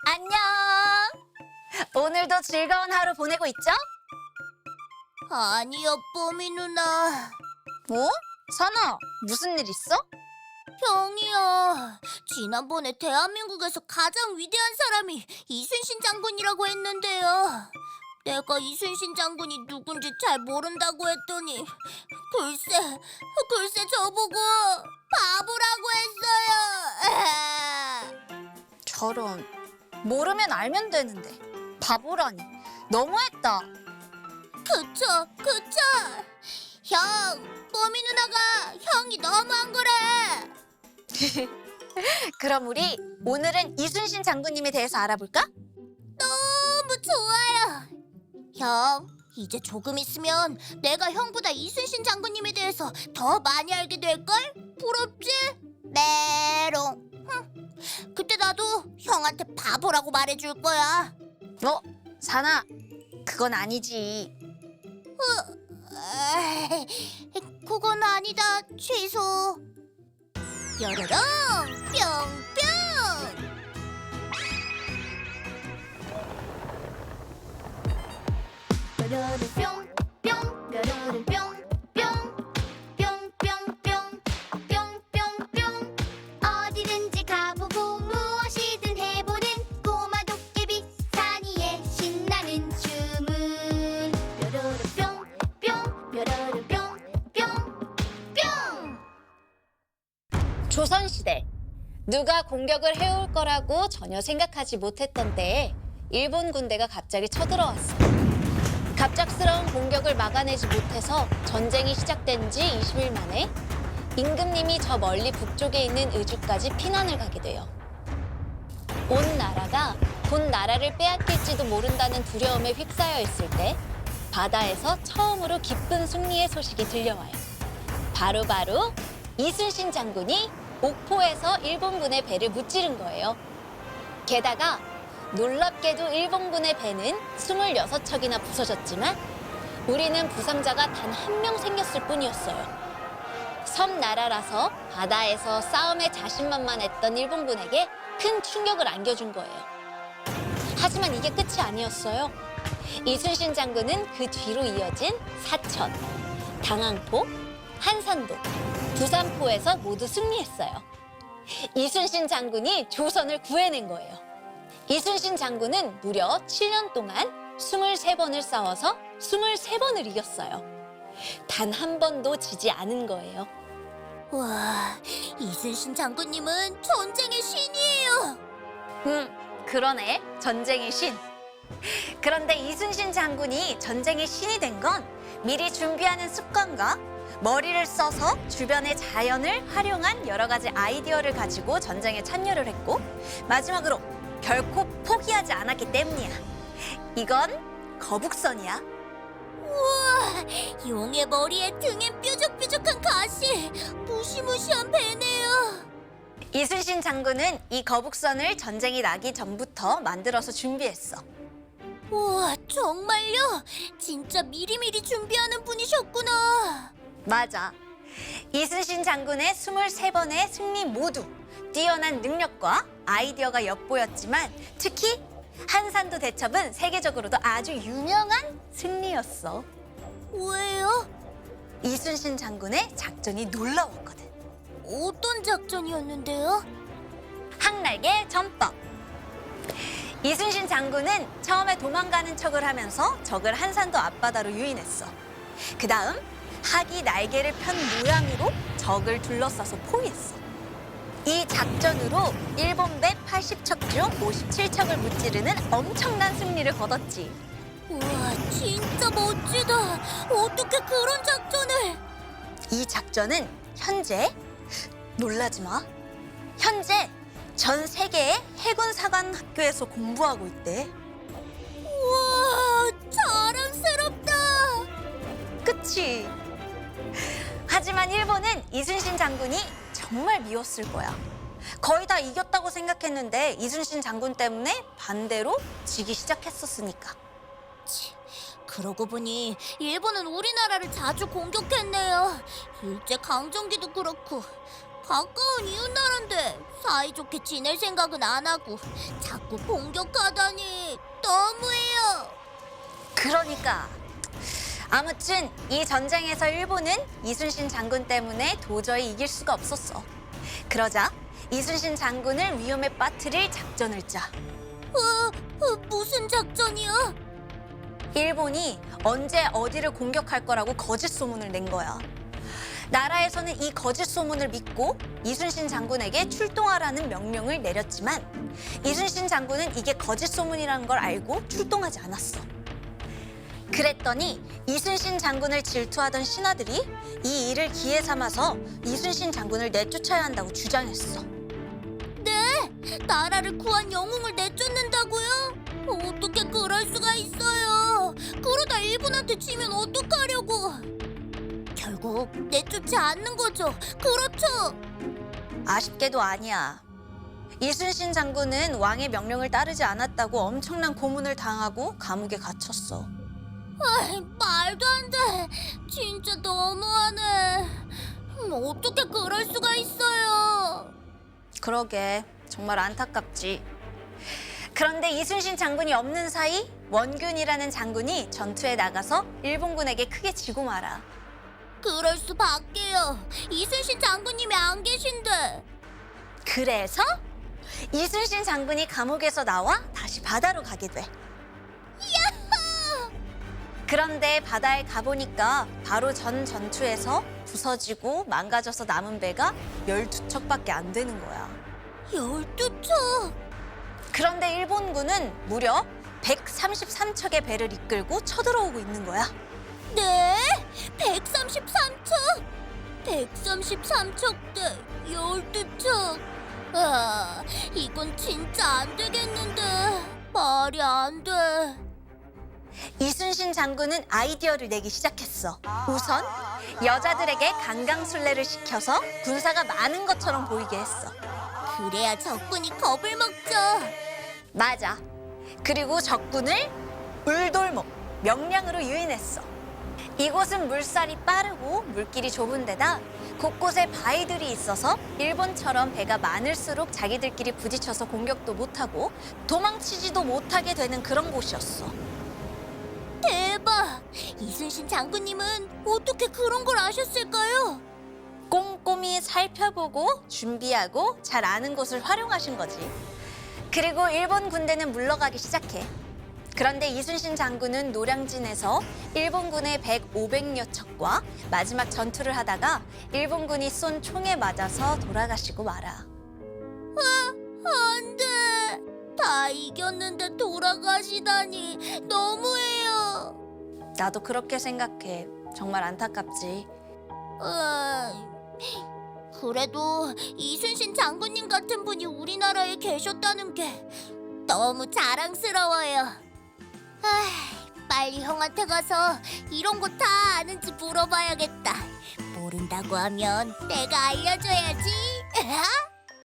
안녕. 오늘도 즐거운 하루 보내고 있죠? 아니요, 뽀미 누나. 뭐? 선아, 무슨 일 있어? 형이요. 지난번에 대한민국에서 가장 위대한 사람이 이순신 장군이라고 했는데요. 내가 이순신 장군이 누군지 잘 모른다고 했더니 글쎄 저보고 바보라고 했어요. 저런, 모르면 알면 되는데 바보라니, 너무했다. 그쵸. 형, 뽀미 누나가 형이 너무한 거래. 그럼 우리 오늘은 이순신 장군님에 대해서 알아볼까? 너무 좋아요. 형, 이제 조금 있으면 내가 형보다 이순신 장군님에 대해서 더 많이 알게 될걸? 부럽지? 메롱. 그때 나도 형한테 바보라고 말해줄 거야. 사나, 그건 아니지. 에이, 그건 아니다, 취소. 뾰로롱, 뿅뿅. 뾰로롱 뿅뿅, 뾰로롱 뿅뿅, 뿅뿅뿅, 뿅뿅뿅. 어디든지 가보고 무엇이든 해보는 꼬마 도깨비 사니의 신나는 주문. 뾰로롱 뿅뿅, 뾰로롱 뿅뿅뿅. 조선시대, 누가 공격을 해올 거라고 전혀 생각하지 못했던 때에 일본 군대가 갑자기 쳐들어왔어. 갑작스러운 공격을 막아내지 못해서 전쟁이 시작된 지 20일 만에 임금님이 저 멀리 북쪽에 있는 의주까지 피난을 가게 돼요. 온 나라가 곧 나라를 빼앗길지도 모른다는 두려움에 휩싸여 있을 때 바다에서 처음으로 기쁜 승리의 소식이 들려와요. 바로 이순신 장군이 옥포에서 일본군의 배를 무찌른 거예요. 게다가 놀랍게도 일본군의 배는 26척이나 부서졌지만 우리는 부상자가 단 한 명 생겼을 뿐이었어요. 섬나라라서 바다에서 싸움에 자신만만했던 일본군에게 큰 충격을 안겨준 거예요. 하지만 이게 끝이 아니었어요. 이순신 장군은 그 뒤로 이어진 사천, 당항포, 한산도, 두산포에서 모두 승리했어요. 이순신 장군이 조선을 구해낸 거예요. 이순신 장군은 무려 7년 동안 23번을 싸워서 23번을 이겼어요. 단 한 번도 지지 않은 거예요. 와, 이순신 장군님은 전쟁의 신이에요. 그러네. 전쟁의 신. 그런데 이순신 장군이 전쟁의 신이 된 건 미리 준비하는 습관과 머리를 써서 주변의 자연을 활용한 여러 가지 아이디어를 가지고 전쟁에 참여를 했고, 마지막으로 결코 포기하지 않았기 때문이야. 이건 거북선이야. 우와, 용의 머리에 등엔 뾰족뾰족한 가시, 무시무시한 배네요. 이순신 장군은 이 거북선을 전쟁이 나기 전부터 만들어서 준비했어. 우와, 정말요? 진짜 미리미리 준비하는 분이셨구나. 맞아. 이순신 장군의 23번의 승리 모두 뛰어난 능력과 아이디어가 엿보였지만 특히 한산도 대첩은 세계적으로도 아주 유명한 승리였어. 왜요? 이순신 장군의 작전이 놀라웠거든. 어떤 작전이었는데요? 항날개 전법. 이순신 장군은 처음에 도망가는 척을 하면서 적을 한산도 앞바다로 유인했어. 그 다음 학이 날개를 편 모양으로 적을 둘러싸서 포위했어. 이 작전으로 일본 배 80척 중 57척을 무찌르는 엄청난 승리를 거뒀지. 우와, 진짜 멋지다. 어떻게 그런 작전을? 이 작전은 현재, 놀라지 마, 현재 전 세계의 해군 사관 학교에서 공부하고 있대. 우와, 자랑스럽다. 그치? 하지만 일본은 이순신 장군이 정말 미웠을 거야. 거의 다 이겼다고 생각했는데 이순신 장군 때문에 반대로 지기 시작했었으니까. 그러고 보니 일본은 우리나라를 자주 공격했네요. 일제 강점기도 그렇고. 가까운 이웃나라인데 사이좋게 지낼 생각은 안 하고 자꾸 공격하다니 너무해요. 그러니까 아무튼 이 전쟁에서 일본은 이순신 장군 때문에 도저히 이길 수가 없었어. 그러자 이순신 장군을 위험에 빠뜨릴 작전을 짜. 무슨 작전이야? 일본이 언제 어디를 공격할 거라고 거짓 소문을 낸 거야. 나라에서는 이 거짓 소문을 믿고 이순신 장군에게 출동하라는 명령을 내렸지만 이순신 장군은 이게 거짓 소문이라는 걸 알고 출동하지 않았어. 그랬더니 이순신 장군을 질투하던 신하들이 이 일을 기회 삼아서 이순신 장군을 내쫓아야 한다고 주장했어. 네? 나라를 구한 영웅을 내쫓는다고요? 어떻게 그럴 수가 있어요? 그러다 일본한테 지면 어떡하려고? 결국 내쫓지 않는 거죠. 그렇죠? 아쉽게도 아니야. 이순신 장군은 왕의 명령을 따르지 않았다고 엄청난 고문을 당하고 감옥에 갇혔어. 아이, 말도 안 돼. 진짜 너무하네. 어떻게 그럴 수가 있어요? 그러게, 정말 안타깝지. 그런데 이순신 장군이 없는 사이 원균이라는 장군이 전투에 나가서 일본군에게 크게 지고 말아. 그럴 수밖에요. 이순신 장군님이 안 계신데. 그래서 이순신 장군이 감옥에서 나와 다시 바다로 가게 돼. 그런데 바다에 가보니까 바로 전 전투에서 부서지고 망가져서 남은 배가 12척밖에 안 되는 거야. 12척? 그런데 일본군은 무려 133척의 배를 이끌고 쳐들어오고 있는 거야. 네? 133척? 133척 대 12척? 아, 이건 진짜 안 되겠는데. 말이 안 돼. 이순신 장군은 아이디어를 내기 시작했어. 우선 여자들에게 강강술래를 시켜서 군사가 많은 것처럼 보이게 했어. 그래야 적군이 겁을 먹죠. 맞아. 그리고 적군을 울돌목, 명량으로 유인했어. 이곳은 물살이 빠르고 물길이 좁은 데다 곳곳에 바위들이 있어서 일본처럼 배가 많을수록 자기들끼리 부딪혀서 공격도 못하고 도망치지도 못하게 되는 그런 곳이었어. 대박! 이순신 장군님은 어떻게 그런 걸 아셨을까요? 꼼꼼히 살펴보고 준비하고 잘 아는 곳을 활용하신 거지. 그리고 일본 군대는 물러가기 시작해. 그런데 이순신 장군은 노량진에서 일본군의 500여 척과 마지막 전투를 하다가 일본군이 쏜 총에 맞아서 돌아가시고 말아. 안 돼! 다 이겼는데 돌아가시다니 너무해요. 나도 그렇게 생각해. 정말 안타깝지. 그래도 이순신 장군님 같은 분이 우리나라에 계셨다는 게 너무 자랑스러워요. 빨리 형한테 가서 이런 거 다 아는지 물어봐야겠다. 모른다고 하면 내가 알려줘야지.